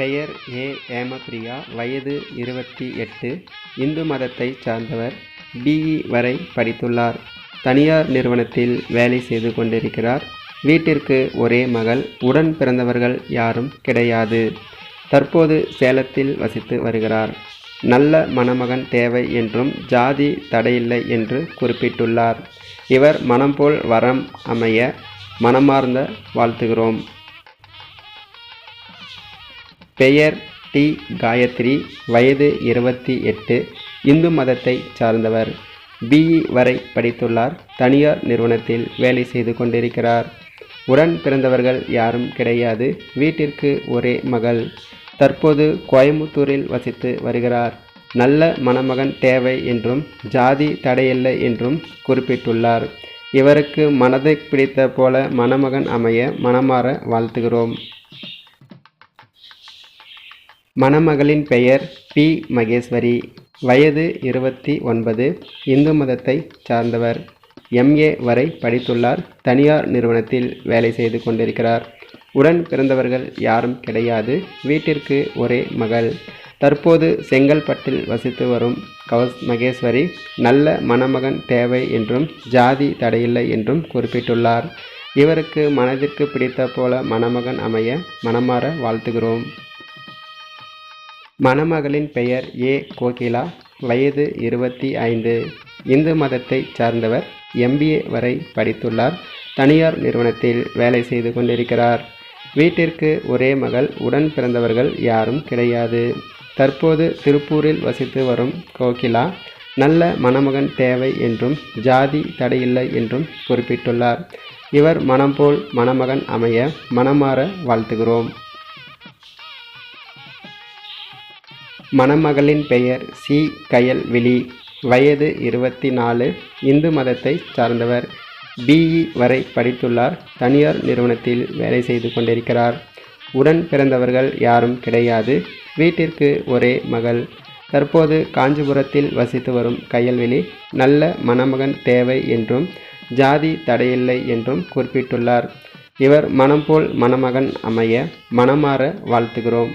பெயர் ஏ. ஏமப்பிரியா. வயது 28. இந்து மதத்தைச் சார்ந்தவர். பிஇ வரை படித்துள்ளார். தனியார் நிறுவனத்தில் வேலை செய்து கொண்டிருக்கிறார். வீட்டிற்கு ஒரே மகள். உடன் பிறந்தவர்கள் யாரும் கிடையாது. தற்போது சேலத்தில் வசித்து வருகிறார். நல்ல மணமகன் தேவை என்றும் ஜாதி தடையில்லை என்று குறிப்பிட்டுள்ளார். இவர் மனம் போல் வரம் அமைய மனமார்ந்த வாழ்த்துகிறோம். பெயர் டி. காயத்ரி. வயது 28. இந்து மதத்தை சார்ந்தவர். பிஇ வரை படித்துள்ளார். தனியார் நிறுவனத்தில் வேலை செய்து கொண்டிருக்கிறார். உடன் பிறந்தவர்கள் யாரும் கிடையாது. வீட்டிற்கு ஒரே மகள். தற்போது கோயம்புத்தூரில் வசித்து வருகிறார். நல்ல மணமகன் தேவை என்றும் ஜாதி தடையில்லை என்றும் குறிப்பிட்டுள்ளார். இவருக்கு மனதை பிடித்த போல மணமகன் அமைய மனமார வாழ்த்துகிறோம். மணமகளின் பெயர் பி. மகேஸ்வரி. வயது 29. இந்து மதத்தை சார்ந்தவர். MA வரை படித்துள்ளார். தனியார் நிறுவனத்தில் வேலை செய்து கொண்டிருக்கிறார். உடன் பிறந்தவர்கள் யாரும் கிடையாது. வீட்டிற்கு ஒரே மகள். தற்போது செங்கல்பட்டில் வசித்து வரும் மகேஸ்வரி நல்ல மணமகன் தேவை என்றும் ஜாதி தடையில்லை என்றும் குறிப்பிட்டுள்ளார். இவருக்கு மனதிற்கு பிடித்த போல மணமகன் அமைய மனமார வாழ்த்துகிறோம். மணமகளின் பெயர் ஏ. கோகிலா. வயது 25. இந்து மதத்தை சார்ந்தவர். MBA வரை படித்துள்ளார். தனியார் நிறுவனத்தில் வேலை செய்து கொண்டிருக்கிறார். வீட்டிற்கு ஒரே மகள். உடன் பிறந்தவர்கள் யாரும் கிடையாது. தற்போது திருப்பூரில் வசித்து வரும் கோகிலா நல்ல மணமகன் தேவை என்றும் ஜாதி தடையில்லை என்றும் குறிப்பிட்டுள்ளார். இவர் மனம் போல் மணமகன் அமைய மனமார வாழ்த்துகிறோம். மணமகளின் பெயர் சி. கயல்விழி. வயது 24. இந்து மதத்தை சார்ந்தவர். BE வரை படித்துள்ளார். தனியார் நிறுவனத்தில் வேலை செய்து கொண்டிருக்கிறார். உடன் பிறந்தவர்கள் யாரும் கிடையாது. வீட்டிற்கு ஒரே மகள். தற்போது காஞ்சிபுரத்தில் வசித்து வரும் கயல்விழி நல்ல மணமகன் தேவை என்றும் ஜாதி தடையில்லை என்றும் குறிப்பிட்டுள்ளார். இவர் மனம் போல் மணமகன் அமைய மனமார வாழ்த்துகிறோம்.